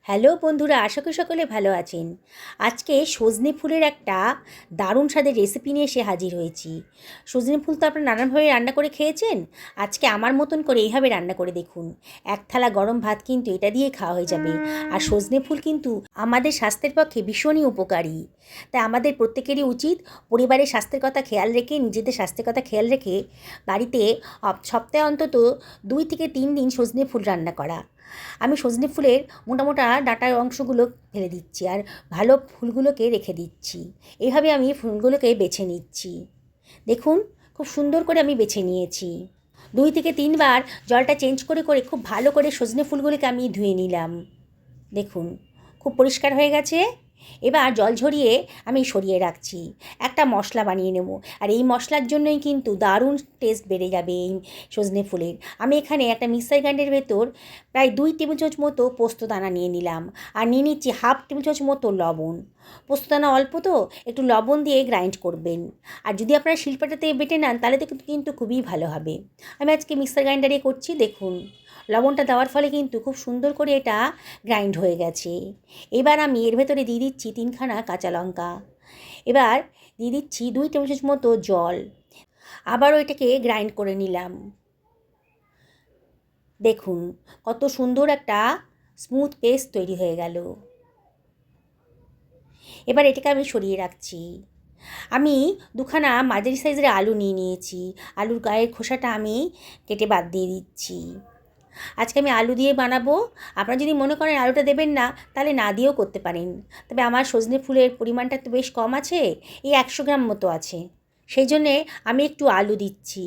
Hello বন্ধুরা, আশা করি সকলে ভালো আছেন। আজকে সজনে ফুলের একটা দারুণ স্বাদের রেসিপি নিয়ে এসে হাজির হয়েছি। সজনে ফুল তো আপনারা নানানভাবে রান্না করে খেয়েছেন। আজকে আমার মতন করে এইভাবে রান্না করে দেখুন। এক থালা গরম ভাত কিন্তু এটা দিয়ে খাওয়া হয়ে যাবে। আর সজনে ফুল কিন্তু আমাদের স্বাস্থ্যের পক্ষে ভীষণই উপকারী। তাই আমাদের প্রত্যেকেরই উচিত পরিবারের স্বাস্থ্যের কথা খেয়াল রেখে, নিজেদের স্বাস্থ্যের কথা খেয়াল রেখে বাড়িতে সপ্তাহে অন্তত 2 থেকে 3 দিন সজনে ফুল রান্না করা। আমি সজনে ফুলের মোটা মোটা ডাঁটার অংশগুলো ফেলে দিচ্ছি আর ভালো ফুলগুলোকে রেখে দিচ্ছি। এইভাবে আমি ফুলগুলোকে বেছে নিচ্ছি। দেখুন, খুব সুন্দর করে আমি বেছে নিয়েছি। 2 থেকে 3 বার জলটা চেঞ্জ করে করে খুব ভালো করে সজনে ফুলগুলোকে আমি ধুয়ে নিলাম। দেখুন, খুব পরিষ্কার হয়ে গেছে। এবার জল ঝরিয়ে আমি সরিয়ে রাখছি। একটা মশলা বানিয়ে নেব। আর এই মশলার জন্যই কিন্তু দারুণ টেস্ট বেড়ে যাবে এই সজনে ফুলের। আমি এখানে একটা মিক্সার গ্রাইন্ডারের ভেতর প্রায় 2 টেবিল চামচ মতো পোস্তদানা নিয়ে নিলাম। আর নিয়ে নিচ্ছি হাফ টেবিল চামচ মতো লবণ। পোস্তদানা অল্প তো একটু লবণ দিয়ে গ্রাইন্ড করবেন। আর যদি আপনারা শিলপাটাতে বেটে নেন তাহলে তো কিন্তু খুবই ভালো হবে। আমি আজকে মিক্সার গ্রাইন্ডারে করছি। দেখুন, লবণটা দেওয়ার ফলে কিন্তু খুব সুন্দর করে এটা গ্রাইন্ড হয়ে গেছে। এবার আমি এর ভেতরে দিয়ে দিচ্ছি 3খানা কাঁচা লঙ্কা। এবার দিয়ে দিচ্ছি 2 টেবিল চামচ মতো জল। আবারও এটাকে গ্রাইন্ড করে নিলাম। দেখুন, কত সুন্দর একটা স্মুথ পেস্ট তৈরি হয়ে গেল। এবার এটাকে আমি সরিয়ে রাখছি। আমি 2খানা মাঝারি সাইজের আলু নিয়ে নিয়েছি। আলুর গায়ের খোসাটা আমি কেটে বাদ দিয়ে দিচ্ছি। আজকে আমি আলু দিয়ে বানাবো। আপনারা যদি মনে করেন আলুটা দেবেন না, তাহলে না দিয়েও করতে পারেন। তবে আমার সজনে ফুলের পরিমাণটা তো বেশ কম আছে, এই 100 গ্রাম মতো আছে। সেই জন্যে আমি একটু আলু দিচ্ছি।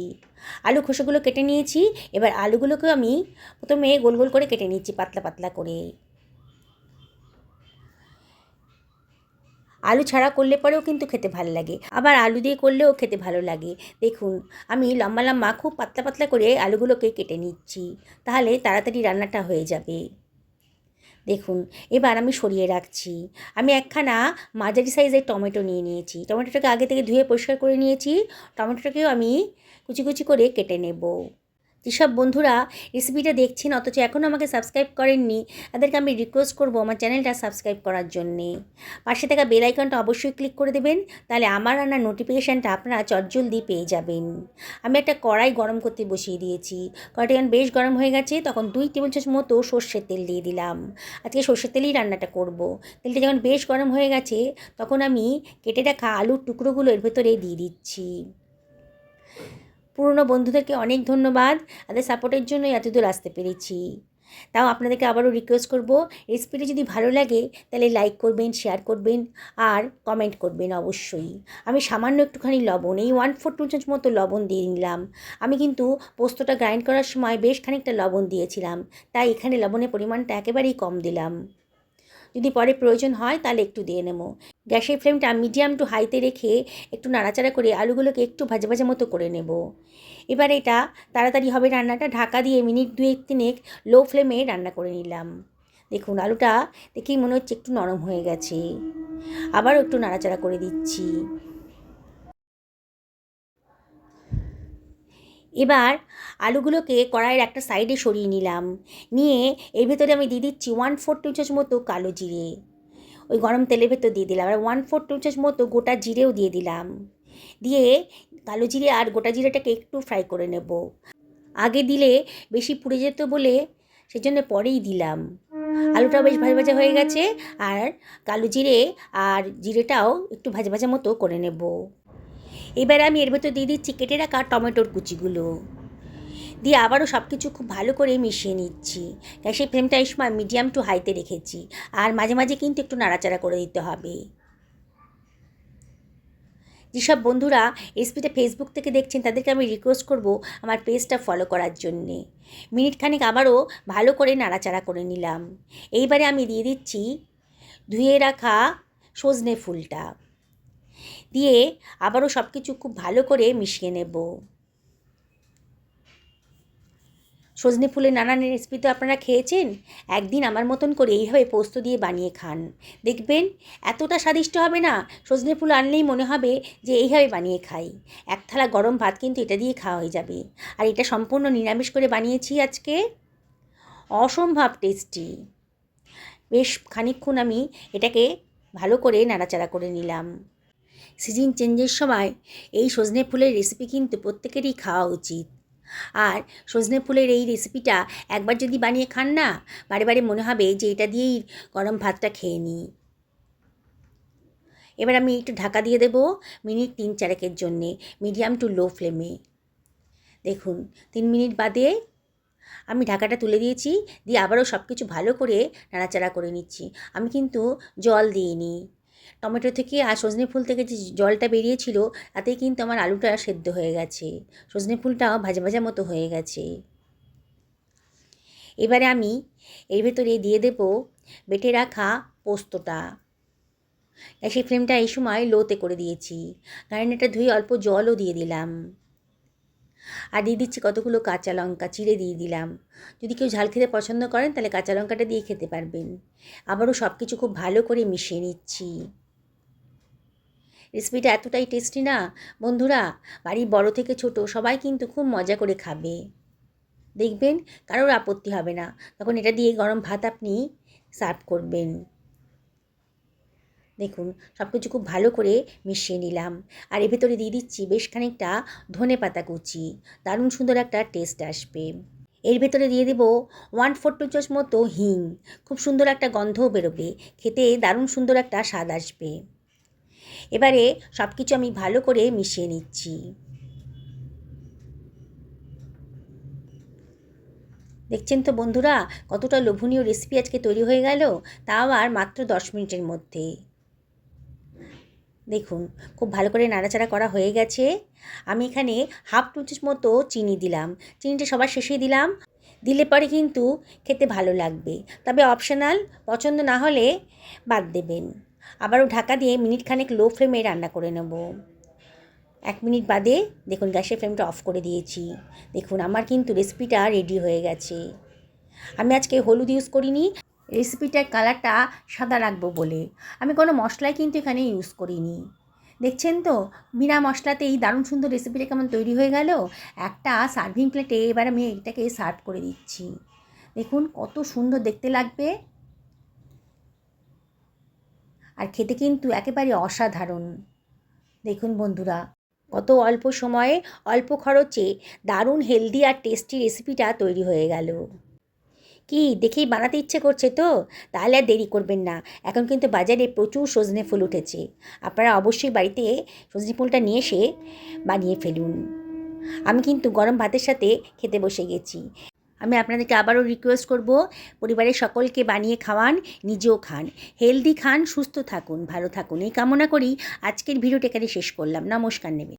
আলু খোসাগুলো কেটে নিয়েছি। এবার আলুগুলোকেও আমি প্রথমে গোল গোল করে কেটে নিচ্ছি, পাতলা পাতলা করে। আলু ছাড়া করলে পরেও কিন্তু খেতে ভালো লাগে, আবার আলু দিয়ে করলেও খেতে ভালো লাগে। দেখুন, আমি লম্বা লম্বা খুব পাতলা পাতলা করে আলুগুলোকে কেটে নিচ্ছি, তাহলে তাড়াতাড়ি রান্নাটা হয়ে যাবে। দেখুন, এবার আমি সরিয়ে রাখছি। আমি একখানা মাঝারি সাইজের টমেটো নিয়ে নিয়েছি। টমেটোটাকে আগে থেকে ধুয়ে পরিষ্কার করে নিয়েছি। টমেটোটাকেও আমি কুচি কুচি করে কেটে নেব। যেসব বন্ধুরা রেসিপিটা দেখছেন অথচ এখনও আমাকে সাবস্ক্রাইব করেননি, তাদেরকে আমি রিকোয়েস্ট করব আমার চ্যানেলটা সাবস্ক্রাইব করার জন্যে। পাশে থাকা বেল আইকনটা অবশ্যই ক্লিক করে দেবেন, তাহলে আমার রান্নার নোটিফিকেশানটা আপনারা চটজলদি পেয়ে যাবেন। আমি একটা কড়াই গরম করতে বসিয়ে দিয়েছি। কড়াইটা যখন বেশ গরম হয়ে গেছে তখন 2 টেবিল চামচ মতো সর্ষের তেল দিয়ে দিলাম। আজকে সর্ষের তেলেই রান্নাটা করব। তেলটা যখন বেশ গরম হয়ে গেছে তখন আমি কেটে রাখা আলুর টুকরোগুলো এর ভেতরে দিয়ে দিচ্ছি। পুরনো বন্ধুদেরকে অনেক ধন্যবাদ, তাদের সাপোর্টের জন্যই এতদূর আসতে পেরেছি। তাও আপনাদেরকে আবারও রিকোয়েস্ট করব, রেসিপিটি যদি ভালো লাগে তাহলে লাইক করবেন, শেয়ার করবেন আর কমেন্ট করবেন অবশ্যই। আমি সামান্য একটুখানি লবণ, এই 1/4 চামচ মতো লবণ দিয়ে নিলাম। আমি কিন্তু পোস্তটা গ্রাইন্ড করার সময় বেশ খানিকটা লবণ দিয়েছিলাম, তাই এখানে লবণের পরিমাণটা একেবারেই কম দিলাম। যদি পরে প্রয়োজন হয় তাহলে একটু দিয়ে নেব। গ্যাসের ফ্লেমটা মিডিয়াম টু হাইতে রেখে একটু নাড়াচাড়া করে আলুগুলোকে একটু ভাজা ভাজা মতো করে নেব। এবার এটা তাড়াতাড়ি হবে রান্নাটা। ঢাকা দিয়ে মিনিট 2-3 লো ফ্লেমে রান্না করে নিলাম। দেখুন, আলুটা দেখেই মনে হচ্ছে একটু নরম হয়ে গেছে। আবারও একটু নাড়াচাড়া করে দিচ্ছি। এবার আলুগুলোকে কড়াইয়ের একটা সাইডে সরিয়ে নিলাম। নিয়ে এর ভেতরে আমি দিয়ে দিচ্ছি 1/4 চামচ মতো কালো জিরে। ওই গরম তেলের ভেতর দিয়ে দিলাম। আর 1/4 চামচ মতো গোটা জিরেও দিয়ে দিলাম। দিয়ে কালো জিরে আর গোটা জিরেটাকে একটু ফ্রাই করে নেব। আগে দিলে বেশি পুড়ে যেত বলে সেজন্য পরেই দিলাম। আলুটাও বেশ ভাজা ভাজা হয়ে গেছে, আর কালো জিরে আর জিরেটাও একটু ভাজা ভাজা মতো করে নেব। এবার আমি এর ভেতর দিয়ে দিচ্ছি কেটে রাখা টমেটোর কুচিগুলো। দিয়ে আবারও সব কিছু খুব ভালো করে মিশিয়ে নিচ্ছি। গ্যাসের ফ্লেমটা এই সময় মিডিয়াম টু হাইতে রেখেছি, আর মাঝে মাঝে কিন্তু একটু নাড়াচাড়া করে দিতে হবে। যেসব বন্ধুরা রেসিপিটা ফেসবুক থেকে দেখছেন তাদেরকে আমি রিকোয়েস্ট করব আমার পেজটা ফলো করার জন্যে। মিনিট খানেক আবারও ভালো করে নাড়াচাড়া করে নিলাম। এইবারে আমি দিয়ে দিচ্ছি ধুয়ে রাখা সজনে ফুলটা। দিয়ে আবারও সব কিছু খুব ভালো করে মিশিয়ে নেব। সজনে ফুলের নানান রেসিপি তো আপনারা খেয়েছেন। একদিন আমার মতন করে এইভাবে পোস্ত দিয়ে বানিয়ে খান, দেখবেন এতটা স্বাদিষ্ট হবে না। সজনে ফুল আনলেই মনে হবে যে এইভাবে বানিয়ে খাই। এক থালা গরম ভাত কিন্তু এটা দিয়ে খাওয়া হয়ে যাবে। আর এটা সম্পূর্ণ নিরামিষ করে বানিয়েছি আজকে, অসম্ভব টেস্টি। বেশ খানিকক্ষণ আমি এটাকে ভালো করে নাড়াচাড়া করে নিলাম। সিজন চেঞ্জের সময় এই সজনে ফুলের রেসিপি কিন্তু প্রত্যেকেরই খাওয়া উচিত। আর সজনে ফুলের এই রেসিপিটা একবার যদি বানিয়ে খান না, বারে বারে মনে হবে যে এটা দিয়েই গরম ভাতটা খেয়ে নিই। এবার আমি একটু ঢাকা দিয়ে দেবো মিনিট 3-4 জন্যে, মিডিয়াম টু লো ফ্লেমে। দেখুন 3 মিনিট বাদে আমি ঢাকাটা তুলে দিয়েছি, দিয়ে আবারও সব কিছু ভালো করে নাড়াচাড়া করে নিচ্ছি। আমি কিন্তু জল দিইনি। টমেটো থেকে আর সজনে ফুল থেকে যে জলটা বেরিয়েছিল তাতেই কিন্তু আমার আলুটা সেদ্ধ হয়ে গেছে, সজনে ফুলটাও ভাজা ভাজা মতো হয়ে গেছে। এবারে আমি এর ভেতরে দিয়ে দেবো বেটে রাখা পোস্তটা। গ্যাসের ফ্লেমটা এই সময় লোতে করে দিয়েছি, গ্রাইন্ডারটা ধুয়ে অল্প জলও দিয়ে দিলাম। আর দিয়ে দিচ্ছি কতগুলো কাঁচা লঙ্কা চিড়ে দিয়ে দিলাম। যদি কেউ ঝাল খেতে পছন্দ করেন তাহলে কাঁচা লঙ্কাটা দিয়ে খেতে পারবেন। আবারও সব কিছু খুব ভালো করে মিশিয়ে নিচ্ছি। রেসিপিটা এতটাই টেস্টি না বন্ধুরা, বাড়ির বড় থেকে ছোট সবাই কিন্তু খুব মজা করে খাবে। দেখবেন কারোর আপত্তি হবে না, তখন এটা দিয়ে গরম ভাত আপনি সার্ভ করবেন। দেখুন সব কিছু খুব ভালো করে মিশিয়ে নিলাম। আর এর ভেতরে দিয়ে দিচ্ছি বেশ খানিকটা ধনেপাতা কুচি, দারুণ সুন্দর একটা টেস্ট আসবে। এর ভেতরে দিয়ে দেবো 1/4 চামচ মতো হিং, খুব সুন্দর একটা গন্ধও বেরোবে, খেতে দারুণ সুন্দর একটা স্বাদ আসবে। এবারে সব কিছু আমি ভালো করে মিশিয়ে নিচ্ছি। দেখছেন তো বন্ধুরা কতটা লোভনীয় রেসিপি আজকে তৈরি হয়ে গেল, তাও আর মাত্র 10 মিনিটের মধ্যে। দেখুন খুব ভালো করে নাড়াচাড়া করা হয়ে গেছে। আমি এখানে 1/2 চামচ মতো চিনি দিলাম, চিনিটা সবার শেষেই দিলাম, দিলে পরে কিন্তু খেতে ভালো লাগবে, তবে অপশনাল, পছন্দ না হলে বাদ দেবেন। আবারও ঢাকা দিয়ে মিনিট খানেক লো ফ্লেমে রান্না করে নেব। 1 মিনিট বাদে দেখুন গ্যাসের ফ্লেমটা অফ করে দিয়েছি। দেখুন আমার কিন্তু রেসিপিটা রেডি হয়ে গেছে। আমি আজকে হলুদ ইউজ করিনি, রেসিপিটার কালারটা সাদা রাখবো বলে। আমি কোনো মশলাই কিন্তু এখানে ইউজ করিনি। দেখছেন তো বিনা মশলাতেই দারুণ সুন্দর রেসিপিটা কেমন তৈরি হয়ে গেল। একটা সার্ভিং প্লেটে এবার আমি এটাকে সার্ভ করে দিচ্ছি। দেখুন কত সুন্দর দেখতে লাগবে, আর খেতে কিন্তু একেবারে অসাধারণ। দেখুন বন্ধুরা কত অল্প সময়ে অল্প খরচে দারুণ হেলদি আর টেস্টি রেসিপিটা তৈরি হয়ে গেল। কি দেখেই বানাতে ইচ্ছে করছে তো? তাহলে আর দেরি করবেন না, এখন কিন্তু বাজারে প্রচুর সজনে ফুল উঠেছে। আপনারা অবশ্যই বাড়িতে সজনে ফুলটা নিয়ে এসে বানিয়ে ফেলুন। আমি কিন্তু গরম ভাতের সাথে খেতে বসে গেছি। আমি আপনাদেরকে আবারও রিকোয়েস্ট করব, পরিবারের সকলকে বানিয়ে খাওয়ান, নিজেও খান, হেলদি খান, সুস্থ থাকুন, ভালো থাকুন, এই কামনা করি আজকের ভিডিওটা এখানে শেষ করলাম। নমস্কার নেবেন।